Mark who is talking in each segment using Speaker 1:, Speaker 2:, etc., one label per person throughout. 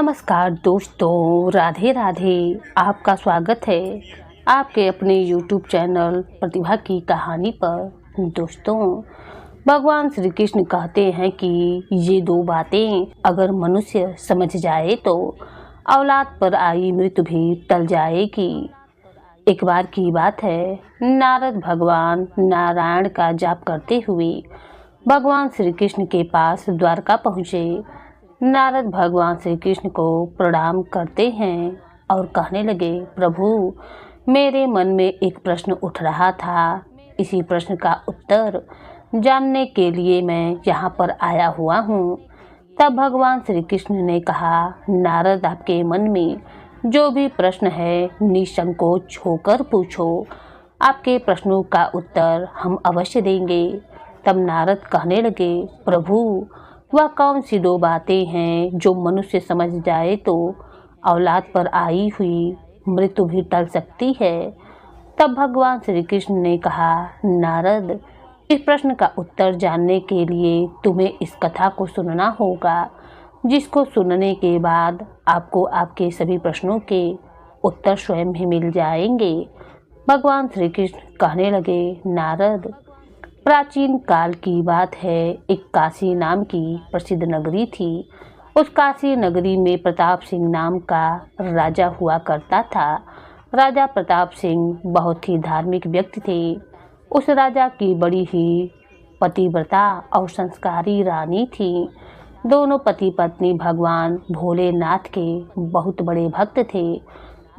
Speaker 1: नमस्कार दोस्तों, राधे राधे। आपका स्वागत है आपके अपने YouTube चैनल प्रतिभा की कहानी पर। दोस्तों, भगवान श्री कृष्ण कहते हैं कि ये दो बातें अगर मनुष्य समझ जाए तो औलाद पर आई मृत्यु भी टल जाएगी। एक बार की बात है, नारद भगवान नारायण का जाप करते हुए भगवान श्री कृष्ण के पास द्वारका पहुँचे। नारद भगवान श्री कृष्ण को प्रणाम करते हैं और कहने लगे, प्रभु, मेरे मन में एक प्रश्न उठ रहा था। इसी प्रश्न का उत्तर जानने के लिए मैं यहाँ पर आया हुआ हूँ। तब भगवान श्री कृष्ण ने कहा, नारद, आपके मन में जो भी प्रश्न है निसंकोच होकर पूछो। आपके प्रश्नों का उत्तर हम अवश्य देंगे। तब नारद कहने लगे, प्रभु, वह कौन सी दो बातें हैं जो मनुष्य समझ जाए तो औलाद पर आई हुई मृत्यु भी टल सकती है। तब भगवान श्री कृष्ण ने कहा, नारद, इस प्रश्न का उत्तर जानने के लिए तुम्हें इस कथा को सुनना होगा, जिसको सुनने के बाद आपको आपके सभी प्रश्नों के उत्तर स्वयं ही मिल जाएंगे। भगवान श्री कृष्ण कहने लगे, नारद, प्राचीन काल की बात है। एक काशी नाम की प्रसिद्ध नगरी थी। उस काशी नगरी में प्रताप सिंह नाम का राजा हुआ करता था। राजा प्रताप सिंह बहुत ही धार्मिक व्यक्ति थे। उस राजा की बड़ी ही पतिव्रता और संस्कारी रानी थी। दोनों पति पत्नी भगवान भोलेनाथ के बहुत बड़े भक्त थे।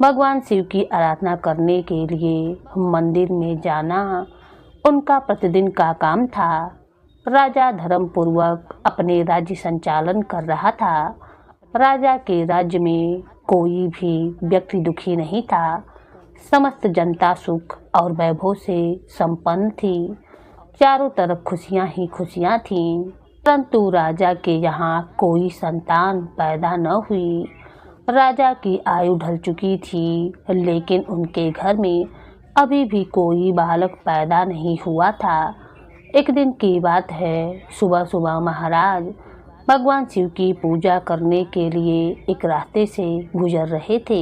Speaker 1: भगवान शिव की आराधना करने के लिए मंदिर में जाना उनका प्रतिदिन का काम था। राजा धर्मपूर्वक अपने राज्य संचालन कर रहा था। राजा के राज्य में कोई भी व्यक्ति दुखी नहीं था। समस्त जनता सुख और वैभव से संपन्न थी। चारों तरफ खुशियां ही खुशियां थीं। परंतु राजा के यहाँ कोई संतान पैदा न हुई। राजा की आयु ढल चुकी थी, लेकिन उनके घर में अभी भी कोई बालक पैदा नहीं हुआ था। एक दिन की बात है, सुबह सुबह महाराज भगवान शिव की पूजा करने के लिए एक रास्ते से गुजर रहे थे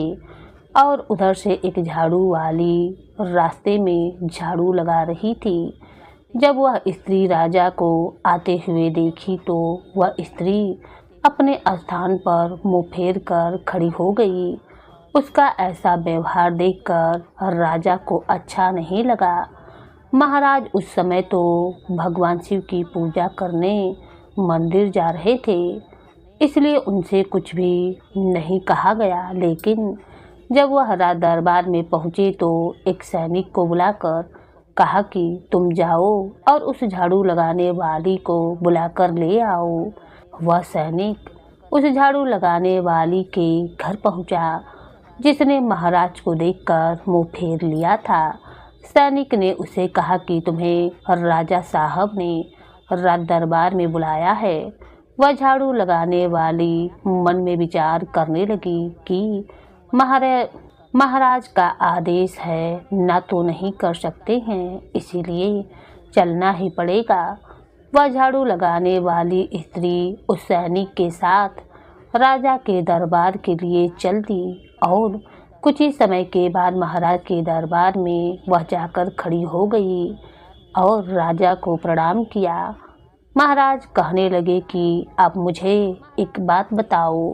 Speaker 1: और उधर से एक झाड़ू वाली रास्ते में झाड़ू लगा रही थी। जब वह स्त्री राजा को आते हुए देखी तो वह स्त्री अपने स्थान पर मुँह फेर कर खड़ी हो गई। उसका ऐसा व्यवहार देखकर राजा को अच्छा नहीं लगा। महाराज उस समय तो भगवान शिव की पूजा करने मंदिर जा रहे थे, इसलिए उनसे कुछ भी नहीं कहा गया। लेकिन जब वह राज दरबार में पहुँचे तो एक सैनिक को बुलाकर कहा कि तुम जाओ और उस झाड़ू लगाने वाली को बुलाकर ले आओ। वह सैनिक उस झाड़ू लगाने वाली के घर पहुँचा, जिसने महाराज को देखकर मुंह फेर लिया था। सैनिक ने उसे कहा कि तुम्हें राजा साहब ने राज दरबार में बुलाया है। वह झाड़ू लगाने वाली मन में विचार करने लगी कि महाराज का आदेश है, ना तो नहीं कर सकते हैं, इसीलिए चलना ही पड़ेगा। वह झाड़ू लगाने वाली स्त्री उस सैनिक के साथ राजा के दरबार के लिए चल दी और कुछ ही समय के बाद महाराज के दरबार में वह जाकर खड़ी हो गई और राजा को प्रणाम किया। महाराज कहने लगे कि आप मुझे एक बात बताओ।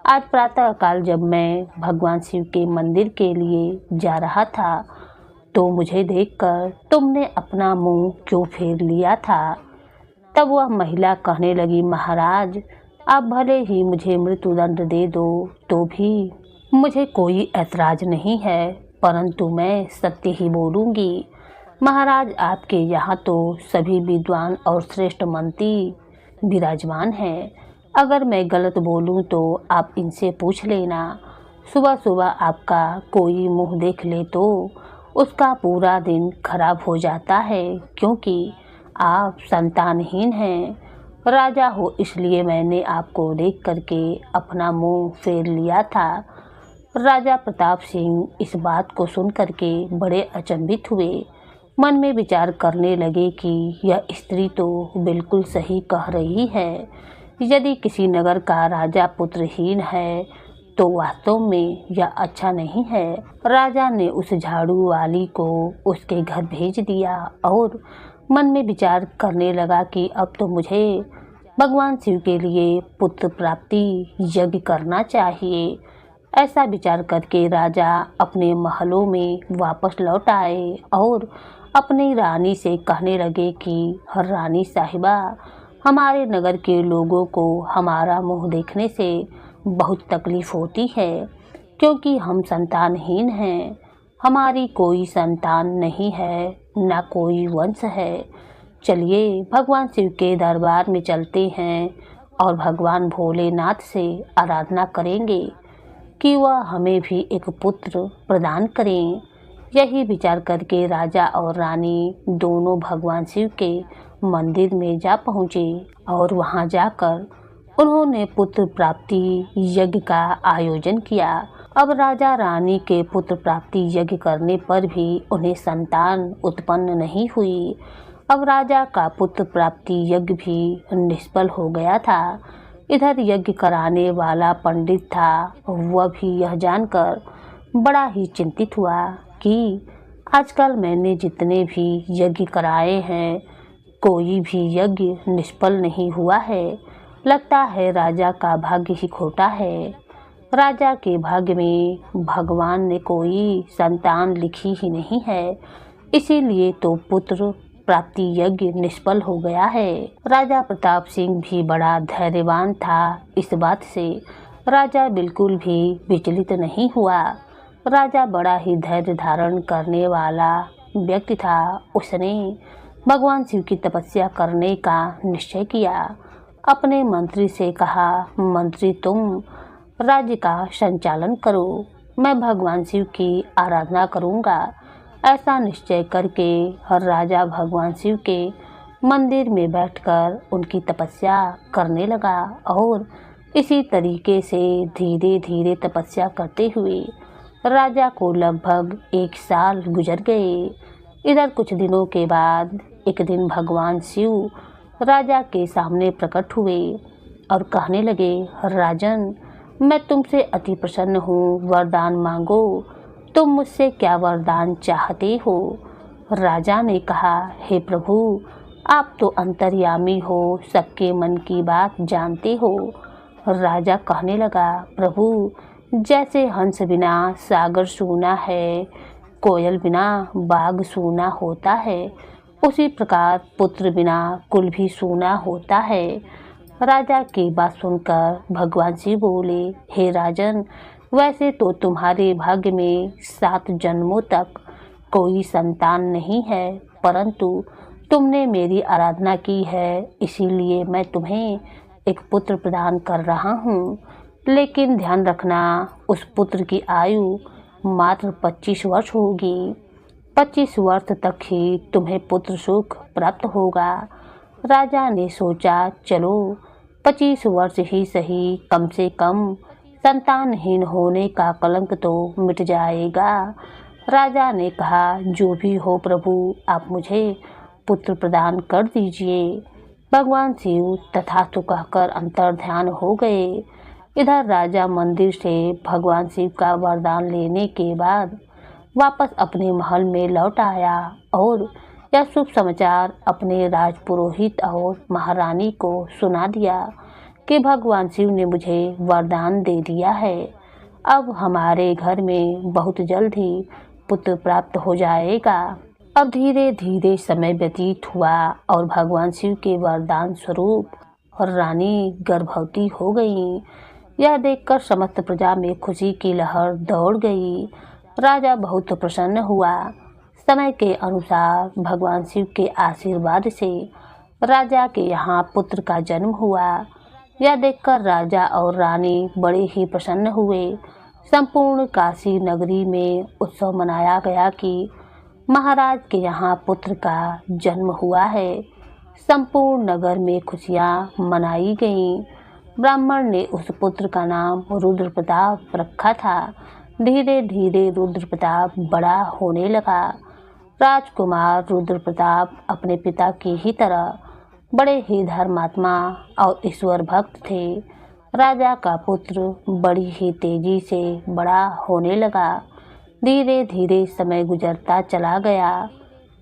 Speaker 1: आज प्रातःकाल जब मैं भगवान शिव के मंदिर के लिए जा रहा था तो मुझे देखकर तुमने अपना मुंह क्यों फेर लिया था? तब वह महिला कहने लगी, महाराज, आप भले ही मुझे मृत्युदंड दे दो तो भी मुझे कोई ऐतराज नहीं है, परंतु मैं सत्य ही बोलूँगी। महाराज, आपके यहाँ तो सभी विद्वान और श्रेष्ठ मंत्री विराजमान हैं। अगर मैं गलत बोलूँ तो आप इनसे पूछ लेना। सुबह सुबह आपका कोई मुँह देख ले तो उसका पूरा दिन खराब हो जाता है, क्योंकि आप संतानहीन हैं। राजा हो इसलिए मैंने आपको देख करके अपना मुंह फेर लिया था। राजा प्रताप सिंह इस बात को सुन करके बड़े अचंभित हुए। मन में विचार करने लगे कि यह स्त्री तो बिल्कुल सही कह रही है। यदि किसी नगर का राजा पुत्रहीन है तो वास्तव में यह अच्छा नहीं है। राजा ने उस झाड़ू वाली को उसके घर भेज दिया और मन में विचार करने लगा कि अब तो मुझे भगवान शिव के लिए पुत्र प्राप्ति यज्ञ करना चाहिए। ऐसा विचार करके राजा अपने महलों में वापस लौट आए और अपनी रानी से कहने लगे कि रानी साहिबा, हमारे नगर के लोगों को हमारा मुंह देखने से बहुत तकलीफ होती है, क्योंकि हम संतानहीन हैं। हमारी कोई संतान नहीं है, ना कोई वंश है। चलिए भगवान शिव के दरबार में चलते हैं और भगवान भोलेनाथ से आराधना करेंगे कि वह हमें भी एक पुत्र प्रदान करें। यही विचार करके राजा और रानी दोनों भगवान शिव के मंदिर में जा पहुँचे और वहां जाकर उन्होंने पुत्र प्राप्ति यज्ञ का आयोजन किया। अब राजा रानी के पुत्र प्राप्ति यज्ञ करने पर भी उन्हें संतान उत्पन्न नहीं हुई। अब राजा का पुत्र प्राप्ति यज्ञ भी निष्फल हो गया था। इधर यज्ञ कराने वाला पंडित था, वह भी यह जानकर बड़ा ही चिंतित हुआ कि आजकल मैंने जितने भी यज्ञ कराए हैं, कोई भी यज्ञ निष्फल नहीं हुआ है। लगता है राजा का भाग्य ही खोटा है। राजा के भाग्य में भगवान ने कोई संतान लिखी ही नहीं है, इसीलिए तो पुत्र प्राप्ति यज्ञ निष्फल हो गया है। राजा प्रताप सिंह भी बड़ा धैर्यवान था। इस बात से राजा बिल्कुल भी विचलित नहीं हुआ। राजा बड़ा ही धैर्य धारण करने वाला व्यक्ति था। उसने भगवान शिव की तपस्या करने का निश्चय किया। अपने मंत्री से कहा, मंत्री तुम राज्य का संचालन करो, मैं भगवान शिव की आराधना करूंगा। ऐसा निश्चय करके हर राजा भगवान शिव के मंदिर में बैठकर उनकी तपस्या करने लगा और इसी तरीके से धीरे धीरे तपस्या करते हुए राजा को लगभग 1 साल गुजर गए। इधर कुछ दिनों के बाद एक दिन भगवान शिव राजा के सामने प्रकट हुए और कहने लगे, राजन, मैं तुमसे अति प्रसन्न हूँ, वरदान मांगो। तुम मुझसे क्या वरदान चाहते हो? राजा ने कहा, हे प्रभु, आप तो अंतर्यामी हो, सबके मन की बात जानते हो। राजा कहने लगा, प्रभु, जैसे हंस बिना सागर सूना है, कोयल बिना बाग सूना होता है, उसी प्रकार पुत्र बिना कुल भी सूना होता है। राजा की बात सुनकर भगवान शिव बोले, हे राजन, वैसे तो तुम्हारे भाग्य में 7 जन्मों तक कोई संतान नहीं है, परंतु तुमने मेरी आराधना की है, इसीलिए मैं तुम्हें एक पुत्र प्रदान कर रहा हूँ। लेकिन ध्यान रखना, उस पुत्र की आयु मात्र 25 वर्ष होगी। 25 वर्ष तक ही तुम्हें पुत्र सुख प्राप्त होगा। राजा ने सोचा, चलो 25 वर्ष ही सही, कम से कम संतानहीन होने का कलंक तो मिट जाएगा। राजा ने कहा, जो भी हो प्रभु, आप मुझे पुत्र प्रदान कर दीजिए। भगवान शिव तथास्तु कहकर अंतर्ध्यान हो गए। इधर राजा मंदिर से भगवान शिव का वरदान लेने के बाद वापस अपने महल में लौट आया और यह शुभ समाचार अपने राजपुरोहित और महारानी को सुना दिया कि भगवान शिव ने मुझे वरदान दे दिया है। अब हमारे घर में बहुत जल्द ही पुत्र प्राप्त हो जाएगा। अब धीरे धीरे समय व्यतीत हुआ और भगवान शिव के वरदान स्वरूप और रानी गर्भवती हो गई। यह देखकर समस्त प्रजा में खुशी की लहर दौड़ गई। राजा बहुत प्रसन्न हुआ। समय के अनुसार भगवान शिव के आशीर्वाद से राजा के यहाँ पुत्र का जन्म हुआ। यह देखकर राजा और रानी बड़े ही प्रसन्न हुए। संपूर्ण काशी नगरी में उत्सव मनाया गया कि महाराज के यहाँ पुत्र का जन्म हुआ है। संपूर्ण नगर में खुशियाँ मनाई गईं। ब्राह्मण ने उस पुत्र का नाम रुद्र प्रताप रखा था। धीरे धीरे रुद्र प्रताप बड़ा होने लगा। राजकुमार रुद्र प्रताप अपने पिता की ही तरह बड़े ही धर्मात्मा और ईश्वर भक्त थे। राजा का पुत्र बड़ी ही तेजी से बड़ा होने लगा। धीरे धीरे समय गुजरता चला गया।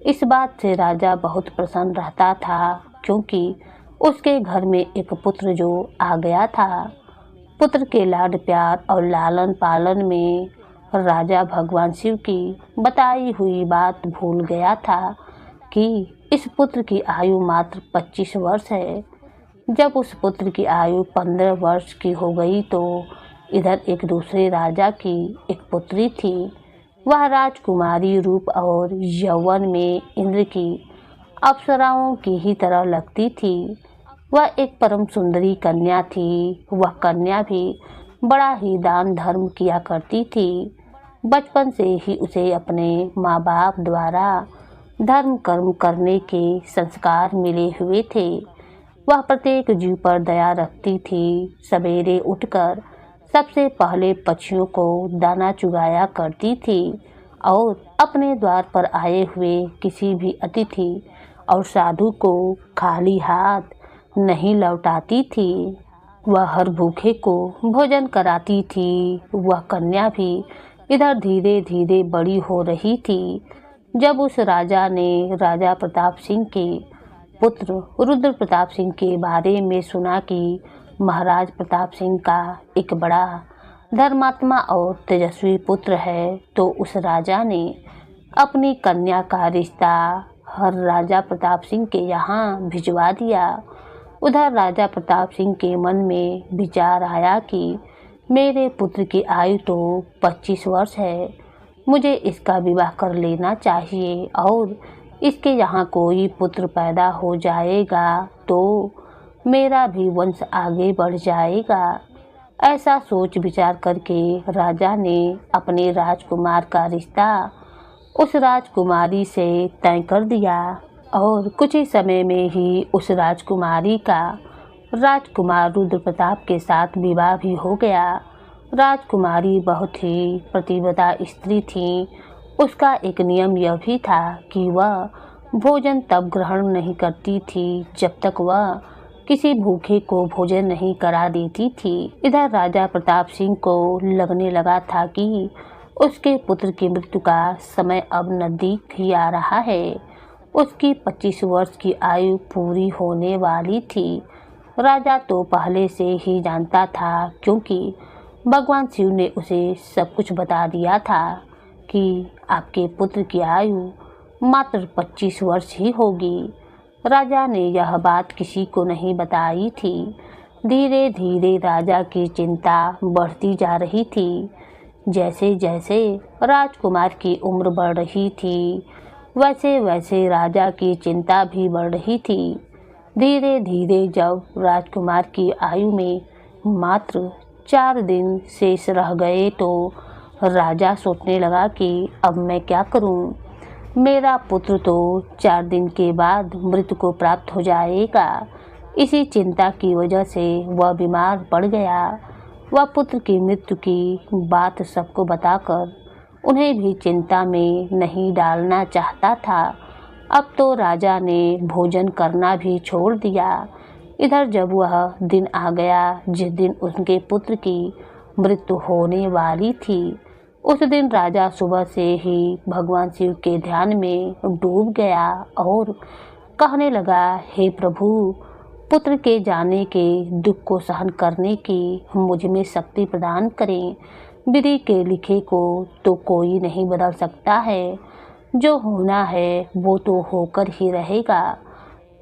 Speaker 1: इस बात से राजा बहुत प्रसन्न रहता था क्योंकि उसके घर में एक पुत्र जो आ गया था। पुत्र के लाड प्यार और लालन पालन में राजा भगवान शिव की बताई हुई बात भूल गया था कि इस पुत्र की आयु मात्र 25 वर्ष है। जब उस पुत्र की आयु 15 वर्ष की हो गई तो इधर एक दूसरे राजा की एक पुत्री थी। वह राजकुमारी रूप और यौवन में इंद्र की अप्सराओं की ही तरह लगती थी। वह एक परम सुंदरी कन्या थी। वह कन्या भी बड़ा ही दान धर्म किया करती थी। बचपन से ही उसे अपने माँ बाप द्वारा धर्म कर्म करने के संस्कार मिले हुए थे। वह प्रत्येक जीव पर दया रखती थी। सवेरे उठकर सबसे पहले पक्षियों को दाना चुगाया करती थी और अपने द्वार पर आए हुए किसी भी अतिथि और साधु को खाली हाथ नहीं लौटाती थी। वह हर भूखे को भोजन कराती थी। वह कन्या भी इधर धीरे धीरे बड़ी हो रही थी। जब उस राजा ने राजा प्रताप सिंह के पुत्र रुद्र प्रताप सिंह के बारे में सुना कि महाराज प्रताप सिंह का एक बड़ा धर्मात्मा और तेजस्वी पुत्र है, तो उस राजा ने अपनी कन्या का रिश्ता हर राजा प्रताप सिंह के यहाँ भिजवा दिया। उधर राजा प्रताप सिंह के मन में विचार आया कि मेरे पुत्र की आयु तो 25 वर्ष है, मुझे इसका विवाह कर लेना चाहिए और इसके यहाँ कोई पुत्र पैदा हो जाएगा तो मेरा भी वंश आगे बढ़ जाएगा। ऐसा सोच विचार करके राजा ने अपने राजकुमार का रिश्ता उस राजकुमारी से तय कर दिया और कुछ ही समय में ही उस राजकुमारी का राजकुमार रुद्र प्रताप के साथ विवाह भी हो गया। राजकुमारी बहुत ही प्रतिव्रता स्त्री थी। उसका एक नियम यह भी था कि वह भोजन तब ग्रहण नहीं करती थी जब तक वह किसी भूखे को भोजन नहीं करा देती थी। इधर राजा प्रताप सिंह को लगने लगा था कि उसके पुत्र की मृत्यु का समय अब नजदीक ही आ रहा है। उसकी 25 वर्ष की आयु पूरी होने वाली थी। राजा तो पहले से ही जानता था क्योंकि भगवान शिव ने उसे सब कुछ बता दिया था कि आपके पुत्र की आयु मात्र 25 वर्ष ही होगी। राजा ने यह बात किसी को नहीं बताई थी। धीरे धीरे राजा की चिंता बढ़ती जा रही थी। जैसे जैसे राजकुमार की उम्र बढ़ रही थी वैसे वैसे राजा की चिंता भी बढ़ रही थी। धीरे धीरे जब राजकुमार की आयु में मात्र 4 दिन शेष रह गए तो राजा सोचने लगा कि अब मैं क्या करूं? मेरा पुत्र तो 4 दिन के बाद मृत्यु को प्राप्त हो जाएगा। इसी चिंता की वजह से वह बीमार पड़ गया। वह पुत्र की मृत्यु की बात सबको बताकर उन्हें भी चिंता में नहीं डालना चाहता था। अब तो राजा ने भोजन करना भी छोड़ दिया। इधर जब वह दिन आ गया जिस दिन उनके पुत्र की मृत्यु होने वाली थी, उस दिन राजा सुबह से ही भगवान शिव के ध्यान में डूब गया और कहने लगा, हे प्रभु, पुत्र के जाने के दुख को सहन करने की मुझ में शक्ति प्रदान करें। विधि के लिखे को तो कोई नहीं बदल सकता है। जो होना है वो तो होकर ही रहेगा।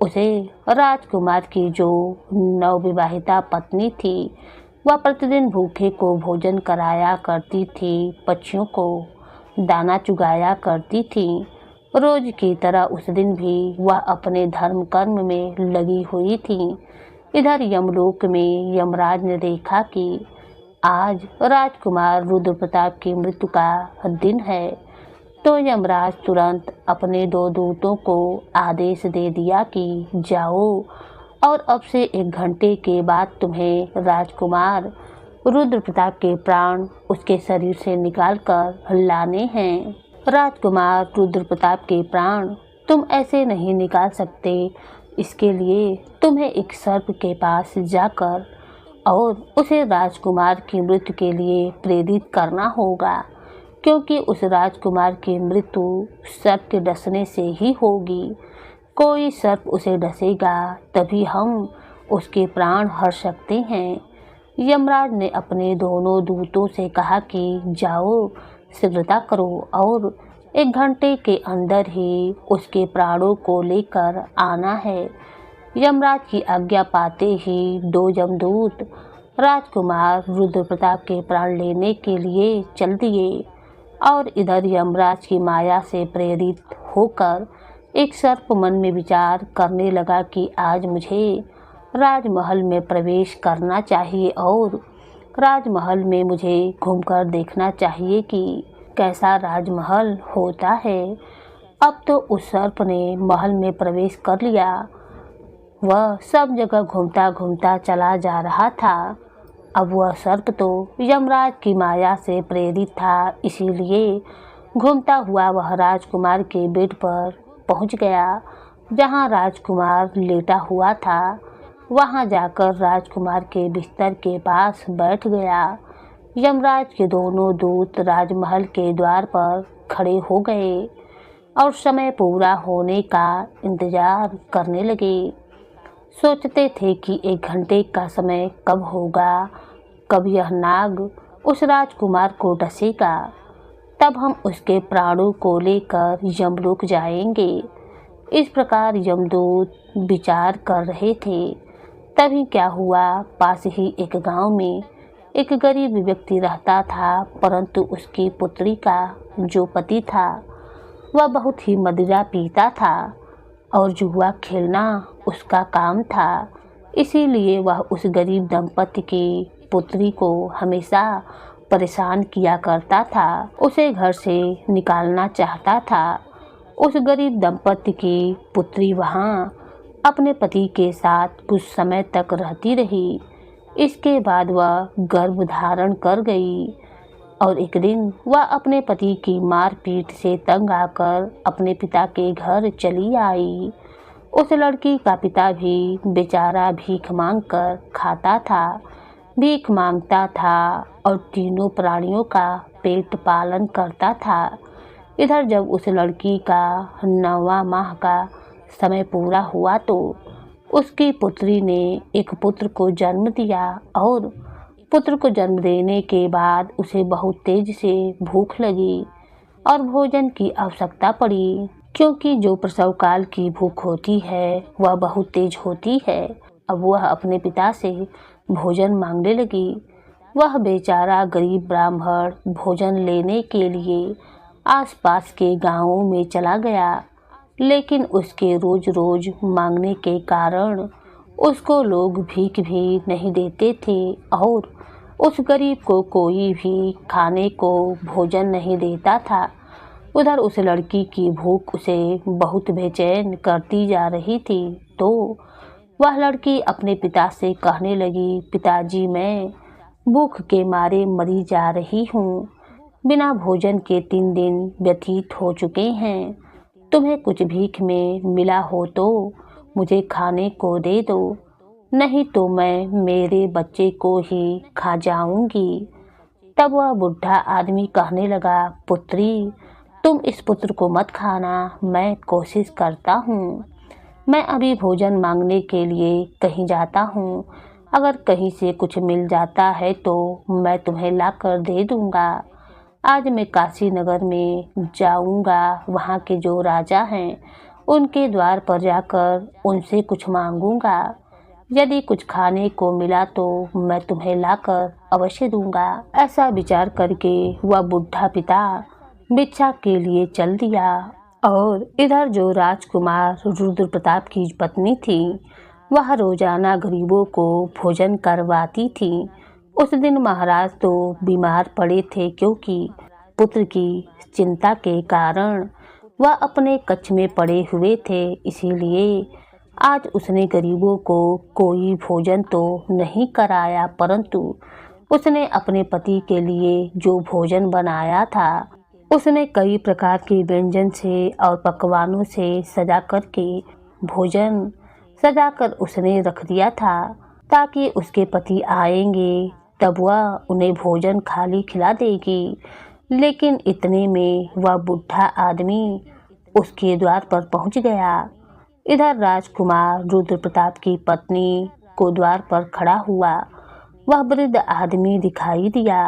Speaker 1: उसे राजकुमार की जो नवविवाहिता पत्नी थी वह प्रतिदिन भूखे को भोजन कराया करती थी, पक्षियों को दाना चुगाया करती थी। रोज की तरह उस दिन भी वह अपने धर्म कर्म में लगी हुई थी। इधर यमलोक में यमराज ने देखा कि आज राजकुमार रुद्र प्रताप की मृत्यु का दिन है, तो यमराज तुरंत अपने 2 दूतों को आदेश दे दिया कि जाओ और अब से 1 घंटे के बाद तुम्हें राजकुमार रुद्र प्रताप के प्राण उसके शरीर से निकालकर लाने हैं। राजकुमार रुद्र प्रताप के प्राण तुम ऐसे नहीं निकाल सकते। इसके लिए तुम्हें एक सर्प के पास जाकर और उसे राजकुमार की मृत्यु के लिए प्रेरित करना होगा, क्योंकि उस राजकुमार की मृत्यु सर्प के डसने से ही होगी। कोई सर्प उसे डसेगा तभी हम उसके प्राण हर सकते हैं। यमराज ने अपने दोनों दूतों से कहा कि जाओ, शीघ्रता करो और 1 घंटे के अंदर ही उसके प्राणों को लेकर आना है। यमराज की आज्ञा पाते ही 2 यमदूत राजकुमार रुद्र प्रताप के प्राण लेने के लिए चल दिए और इधर यमराज की माया से प्रेरित होकर एक सर्प मन में विचार करने लगा कि आज मुझे राजमहल में प्रवेश करना चाहिए और राजमहल में मुझे घूमकर देखना चाहिए कि कैसा राजमहल होता है। अब तो उस सर्प ने महल में प्रवेश कर लिया। वह सब जगह घूमता घूमता चला जा रहा था। अब वह सर्प तो यमराज की माया से प्रेरित था, इसीलिए घूमता हुआ वह राजकुमार के बेड पर पहुंच गया, जहां राजकुमार लेटा हुआ था। वहां जाकर राजकुमार के बिस्तर के पास बैठ गया। यमराज के दोनों दूत राजमहल के द्वार पर खड़े हो गए और समय पूरा होने का इंतजार करने लगे। सोचते थे कि 1 घंटे का समय कब होगा, कब यह नाग उस राजकुमार को डसेगा, तब हम उसके प्राणों को लेकर यमलोक जाएंगे। इस प्रकार यमदूत विचार कर रहे थे। तभी क्या हुआ, पास ही एक गांव में एक गरीब व्यक्ति रहता था, परंतु उसकी पुत्री का जो पति था वह बहुत ही मदिरा पीता था और जुआ खेलना उसका काम था। इसीलिए वह उस गरीब दंपति की पुत्री को हमेशा परेशान किया करता था, उसे घर से निकालना चाहता था। उस गरीब दंपति की पुत्री वहाँ अपने पति के साथ कुछ समय तक रहती रही। इसके बाद वह गर्भ धारण कर गई और एक दिन वह अपने पति की मारपीट से तंग आकर अपने पिता के घर चली आई। उस लड़की का पिता भी बेचारा भीख मांगकर खाता था, भीख मांगता था और तीनों प्राणियों का पेट पालन करता था। इधर जब उस लड़की का 9वां माह का समय पूरा हुआ तो उसकी पुत्री ने एक पुत्र को जन्म दिया और पुत्र को जन्म देने के बाद उसे बहुत तेज से भूख लगी और भोजन की आवश्यकता पड़ी, क्योंकि जो प्रसव काल की भूख होती है वह बहुत तेज होती है। अब वह अपने पिता से भोजन मांगने लगी। वह बेचारा गरीब ब्राह्मण भोजन लेने के लिए आसपास के गांवों में चला गया, लेकिन उसके रोज रोज मांगने के कारण उसको लोग भीख भी नहीं देते थे और उस गरीब को कोई भी खाने को भोजन नहीं देता था। उधर उस लड़की की भूख उसे बहुत बेचैन करती जा रही थी, तो वह लड़की अपने पिता से कहने लगी, पिताजी, मैं भूख के मारे मरी जा रही हूँ। बिना भोजन के 3 दिन व्यतीत हो चुके हैं। तुम्हें कुछ भीख में मिला हो तो मुझे खाने को दे दो, नहीं तो मैं मेरे बच्चे को ही खा जाऊंगी। तब वह बुढ़ा आदमी कहने लगा, पुत्री, तुम इस पुत्र को मत खाना, मैं कोशिश करता हूँ। मैं अभी भोजन मांगने के लिए कहीं जाता हूँ, अगर कहीं से कुछ मिल जाता है तो मैं तुम्हें लाकर दे दूँगा। आज मैं काशी नगर में जाऊँगा, वहाँ के जो राजा हैं उनके द्वार पर जाकर उनसे कुछ मांगूँगा। यदि कुछ खाने को मिला तो मैं तुम्हें लाकर अवश्य दूँगा। ऐसा विचार करके वह बुढ़ा पिता भिक्षा के लिए चल दिया और इधर जो राजकुमार रुद्र प्रताप की पत्नी थी वह रोजाना गरीबों को भोजन करवाती थी। उस दिन महाराज तो बीमार पड़े थे, क्योंकि पुत्र की चिंता के कारण वह अपने कक्ष में पड़े हुए थे। इसीलिए आज उसने गरीबों को कोई भोजन तो नहीं कराया, परंतु उसने अपने पति के लिए जो भोजन बनाया था उसने कई प्रकार के व्यंजन से और पकवानों से सजा करके भोजन सजाकर उसने रख दिया था, ताकि उसके पति आएंगे तब वह उन्हें भोजन खाली खिला देगी। लेकिन इतने में वह बुढ़ा आदमी उसके द्वार पर पहुंच गया। इधर राजकुमार रुद्र प्रताप की पत्नी को द्वार पर खड़ा हुआ। वह वृद्ध आदमी दिखाई दिया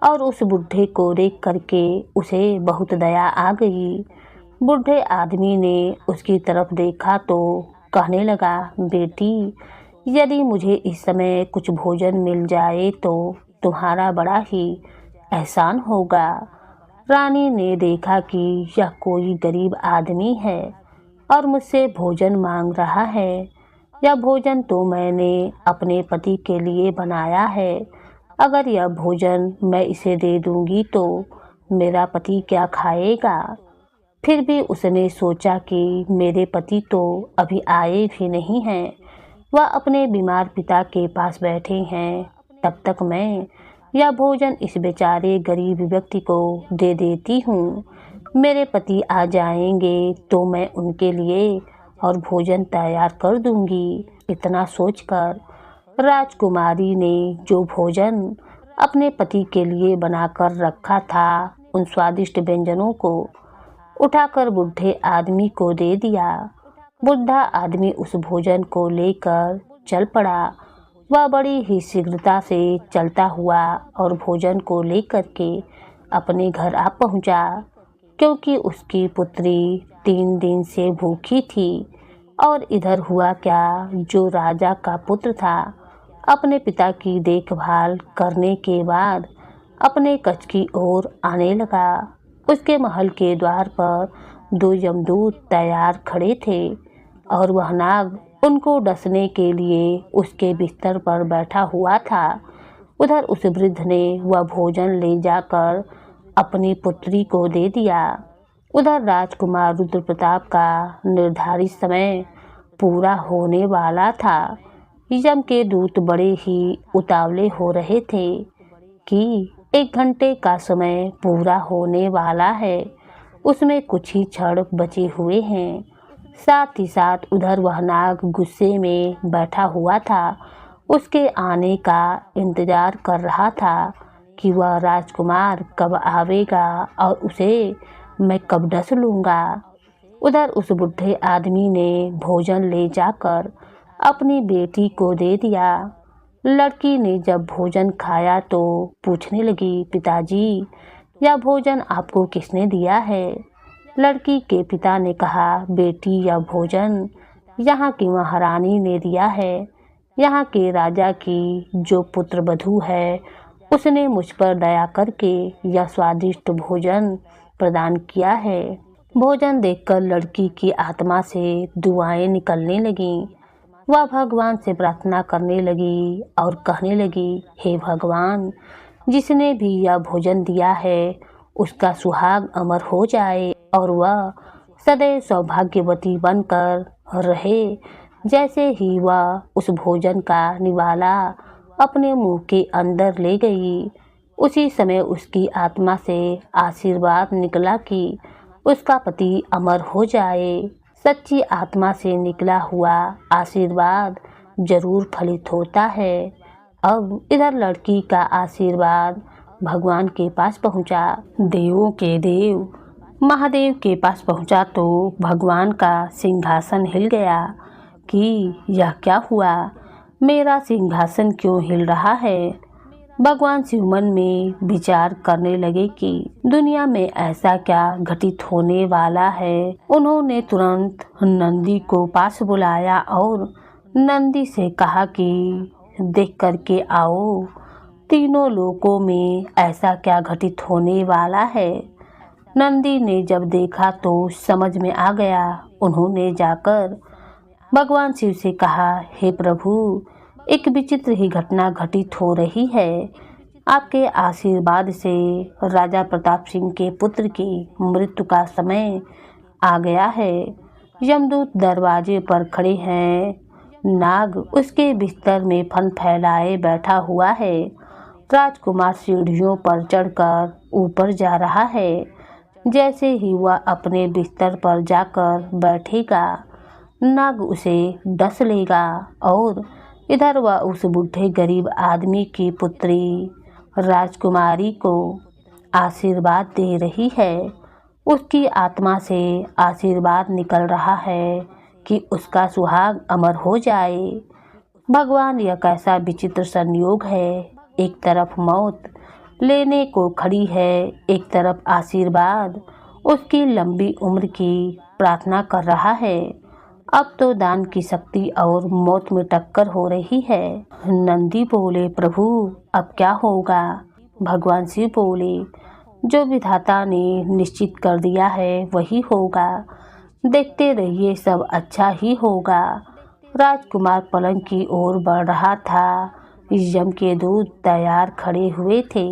Speaker 1: और उस बुढ़े को देख करके उसे बहुत दया आ गई। बुढ़े आदमी ने उसकी तरफ देखा तो कहने लगा, बेटी, यदि मुझे इस समय कुछ भोजन मिल जाए तो तुम्हारा बड़ा ही एहसान होगा। रानी ने देखा कि यह कोई गरीब आदमी है और मुझसे भोजन मांग रहा है। यह भोजन तो मैंने अपने पति के लिए बनाया है। अगर यह भोजन मैं इसे दे दूंगी तो मेरा पति क्या खाएगा। फिर भी उसने सोचा कि मेरे पति तो अभी आए भी नहीं हैं, वह अपने बीमार पिता के पास बैठे हैं। तब तक मैं यह भोजन इस बेचारे गरीब व्यक्ति को दे देती हूँ। मेरे पति आ जाएंगे तो मैं उनके लिए और भोजन तैयार कर दूंगी। इतना सोचकर राजकुमारी ने जो भोजन अपने पति के लिए बनाकर रखा था, उन स्वादिष्ट व्यंजनों को उठाकर बुढ़े आदमी को दे दिया। बुढ़ा आदमी उस भोजन को लेकर चल पड़ा। वह बड़ी ही शीघ्रता से चलता हुआ और भोजन को लेकर के अपने घर आ पहुंचा, क्योंकि उसकी पुत्री 3 दिन से भूखी थी। और इधर हुआ क्या, जो राजा का पुत्र था, अपने पिता की देखभाल करने के बाद अपने कक्ष की ओर आने लगा। उसके महल के द्वार पर 2 यमदूत तैयार खड़े थे और वह नाग उनको डसने के लिए उसके बिस्तर पर बैठा हुआ था। उधर उस वृद्ध ने वह भोजन ले जाकर अपनी पुत्री को दे दिया। उधर राजकुमार रुद्र प्रताप का निर्धारित समय पूरा होने वाला था। यम के दूत बड़े ही उतावले हो रहे थे कि 1 घंटे का समय पूरा होने वाला है, उसमें कुछ ही क्षण बचे हुए हैं। साथ ही साथ उधर वह नाग गुस्से में बैठा हुआ था। उसके आने का इंतजार कर रहा था कि वह राजकुमार कब आवेगा और उसे मैं कब डस लूँगा। उधर उस बुढ़े आदमी ने भोजन ले जाकर अपनी बेटी को दे दिया। लड़की ने जब भोजन खाया तो पूछने लगी, पिताजी, यह भोजन आपको किसने दिया है। लड़की के पिता ने कहा, बेटी, यह भोजन यहाँ की महारानी ने दिया है। यहाँ के राजा की जो पुत्र वधू है, उसने मुझ पर दया करके यह स्वादिष्ट भोजन प्रदान किया है। भोजन देखकर लड़की की आत्मा से दुआएं निकलने लगीं। वह भगवान से प्रार्थना करने लगी और कहने लगी, हे भगवान, जिसने भी यह भोजन दिया है उसका सुहाग अमर हो जाए और वह सदैव सौभाग्यवती बनकर रहे। जैसे ही वह उस भोजन का निवाला अपने मुंह के अंदर ले गई, उसी समय उसकी आत्मा से आशीर्वाद निकला कि उसका पति अमर हो जाए। सच्ची आत्मा से निकला हुआ आशीर्वाद जरूर फलित होता है। अब इधर लड़की का आशीर्वाद भगवान के पास पहुंचा। देवों के देव महादेव के पास पहुंचा तो भगवान का सिंहासन हिल गया कि यह क्या हुआ, मेरा सिंहासन क्यों हिल रहा है। भगवान शिव मन में विचार करने लगे कि दुनिया में ऐसा क्या घटित होने वाला है। उन्होंने तुरंत नंदी को पास बुलाया और नंदी से कहा कि देख करके आओ, तीनों लोकों में ऐसा क्या घटित होने वाला है। नंदी ने जब देखा तो समझ में आ गया। उन्होंने जाकर भगवान शिव से कहा, हे प्रभु, एक विचित्र ही घटना घटित हो रही है। आपके आशीर्वाद से राजा प्रताप सिंह के पुत्र की मृत्यु का समय आ गया है। यमदूत दरवाजे पर खड़े हैं। नाग उसके बिस्तर में फन फैलाए बैठा हुआ है। राजकुमार सीढ़ियों पर चढ़कर ऊपर जा रहा है। जैसे ही वह अपने बिस्तर पर जाकर बैठेगा, नाग उसे डस लेगा और इधर वह उस बूढ़े गरीब आदमी की पुत्री राजकुमारी को आशीर्वाद दे रही है। उसकी आत्मा से आशीर्वाद निकल रहा है कि उसका सुहाग अमर हो जाए। भगवान, यह कैसा विचित्र संयोग है। एक तरफ मौत लेने को खड़ी है, एक तरफ आशीर्वाद उसकी लंबी उम्र की प्रार्थना कर रहा है। अब तो दान की शक्ति और मौत में टक्कर हो रही है। नंदी बोले, प्रभु अब क्या होगा? भगवान शिव बोले, जो विधाता ने निश्चित कर दिया है वही होगा। देखते रहिए, सब अच्छा ही होगा। राजकुमार पलंग की ओर बढ़ रहा था। यम के दूत तैयार खड़े हुए थे,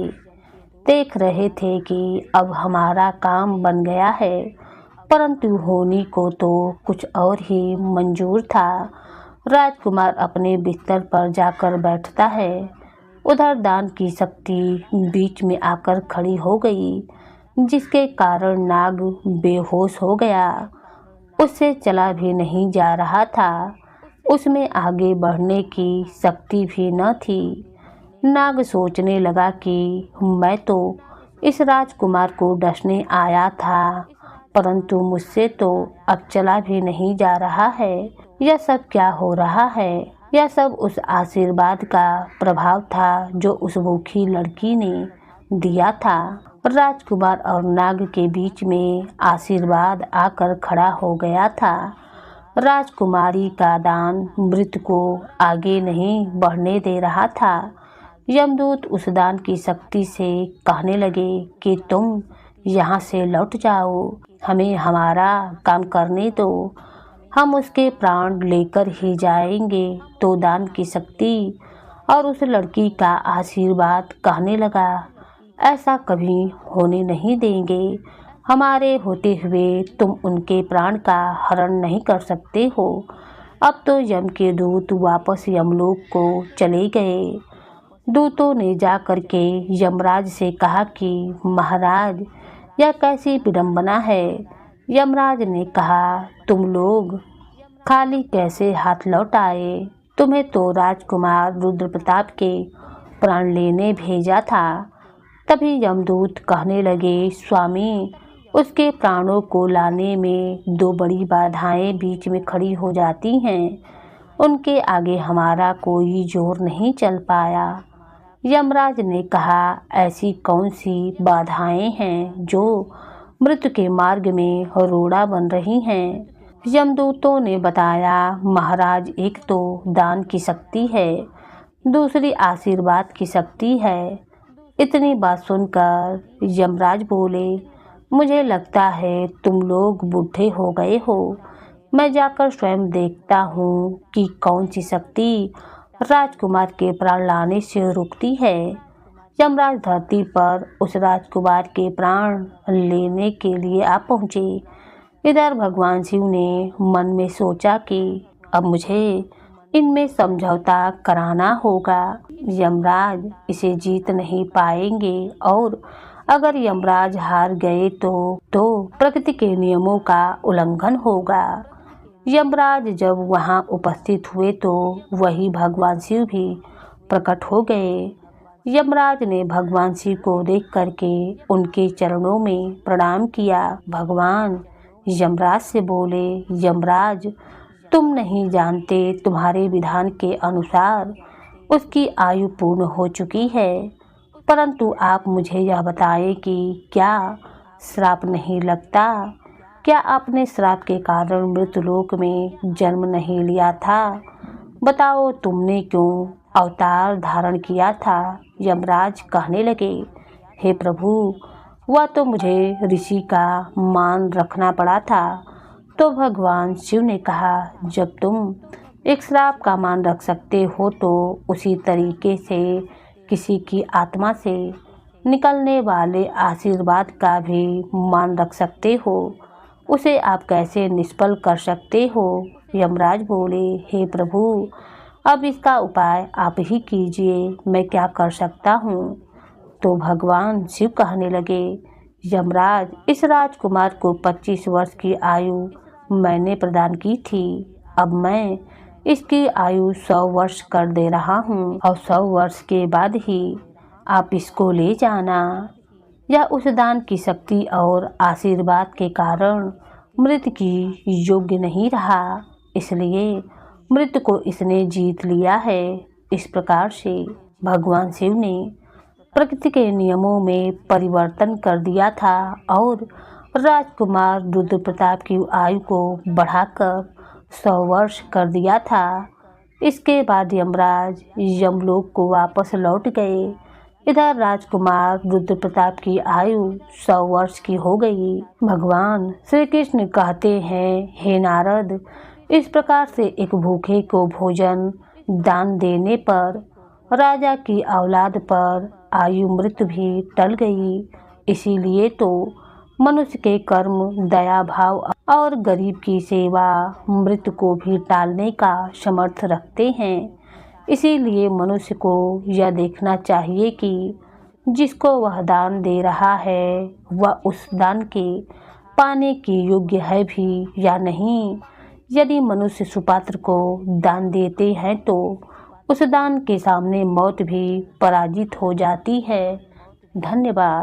Speaker 1: देख रहे थे कि अब हमारा काम बन गया है। परंतु होनी को तो कुछ और ही मंजूर था। राजकुमार अपने बिस्तर पर जाकर बैठता है। उधर दान की शक्ति बीच में आकर खड़ी हो गई, जिसके कारण नाग बेहोश हो गया। उससे चला भी नहीं जा रहा था, उसमें आगे बढ़ने की शक्ति भी न थी। नाग सोचने लगा कि मैं तो इस राजकुमार को डसने आया था, परंतु मुझसे तो अब चला भी नहीं जा रहा है। यह सब क्या हो रहा है? यह सब उस आशीर्वाद का प्रभाव था जो उस भूखी लड़की ने दिया था। राजकुमार और नाग के बीच में आशीर्वाद आकर खड़ा हो गया था। राजकुमारी का दान मृत को आगे नहीं बढ़ने दे रहा था। यमदूत उस दान की शक्ति से कहने लगे कि तुम यहाँ से लौट जाओ, हमें हमारा काम करने दो, हम उसके प्राण लेकर ही जाएंगे। तो दान की शक्ति और उस लड़की का आशीर्वाद कहने लगा, ऐसा कभी होने नहीं देंगे। हमारे होते हुए तुम उनके प्राण का हरण नहीं कर सकते हो। अब तो यम के दूत वापस यमलोक को चले गए। दूतों ने जा कर के यमराज से कहा कि महाराज, यह कैसी विडंबना है। यमराज ने कहा, तुम लोग खाली कैसे हाथ लौट आए? तुम्हें तो राजकुमार रुद्र प्रताप के प्राण लेने भेजा था। तभी यमदूत कहने लगे, स्वामी, उसके प्राणों को लाने में दो बड़ी बाधाएं बीच में खड़ी हो जाती हैं। उनके आगे हमारा कोई जोर नहीं चल पाया। यमराज ने कहा, ऐसी कौन सी बाधाएं हैं जो मृत्यु के मार्ग में रोड़ा बन रही हैं? यमदूतों ने बताया, महाराज, एक तो दान की शक्ति है, दूसरी आशीर्वाद की शक्ति है। इतनी बात सुनकर यमराज बोले, मुझे लगता है तुम लोग बूढ़े हो गए हो। मैं जाकर स्वयं देखता हूँ कि कौन सी शक्ति राजकुमार के प्राण लाने से रुकती है। यमराज धरती पर उस राजकुमार के प्राण लेने के लिए आ पहुँचे। इधर भगवान शिव ने मन में सोचा कि अब मुझे इनमें समझौता कराना होगा। यमराज इसे जीत नहीं पाएंगे और अगर यमराज हार गए तो प्रकृति के नियमों का उल्लंघन होगा। यमराज जब वहां उपस्थित हुए तो वही भगवान शिव भी प्रकट हो गए। यमराज ने भगवान शिव को देख करके उनके चरणों में प्रणाम किया। भगवान यमराज से बोले, यमराज, तुम नहीं जानते, तुम्हारे विधान के अनुसार उसकी आयु पूर्ण हो चुकी है, परंतु आप मुझे यह बताएं कि क्या श्राप नहीं लगता? क्या आपने श्राप के कारण मृत्युलोक में जन्म नहीं लिया था? बताओ, तुमने क्यों अवतार धारण किया था? यमराज कहने लगे, हे प्रभु, वह तो मुझे ऋषि का मान रखना पड़ा था। तो भगवान शिव ने कहा, जब तुम एक श्राप का मान रख सकते हो तो उसी तरीके से किसी की आत्मा से निकलने वाले आशीर्वाद का भी मान रख सकते हो। उसे आप कैसे निष्फल कर सकते हो? यमराज बोले, हे प्रभु, अब इसका उपाय आप ही कीजिए, मैं क्या कर सकता हूँ? तो भगवान शिव कहने लगे, यमराज, इस राजकुमार को 25 वर्ष की आयु मैंने प्रदान की थी। अब मैं इसकी आयु 100 वर्ष कर दे रहा हूँ और 100 वर्ष के बाद ही आप इसको ले जाना। यह उस दान की शक्ति और आशीर्वाद के कारण मृत की योग्य नहीं रहा, इसलिए मृत को इसने जीत लिया है। इस प्रकार से भगवान शिव ने प्रकृति के नियमों में परिवर्तन कर दिया था और राजकुमार रुद्र प्रताप की आयु को बढ़ाकर 100 वर्ष कर दिया था। इसके बाद यमराज यमलोक को वापस लौट गए। इधर राजकुमार रुद्र प्रताप की आयु 100 वर्ष की हो गई। भगवान श्री कृष्ण कहते हैं, हे नारद, इस प्रकार से एक भूखे को भोजन दान देने पर राजा की औलाद पर आयु मृत्यु भी टल गई। इसीलिए तो मनुष्य के कर्म दया भाव और गरीब की सेवा मृत्यु को भी टालने का समर्थ रखते हैं। इसीलिए मनुष्य को यह देखना चाहिए कि जिसको वह दान दे रहा है वह उस दान के पाने की योग्य है भी या नहीं। यदि मनुष्य सुपात्र को दान देते हैं तो उस दान के सामने मौत भी पराजित हो जाती है। धन्यवाद।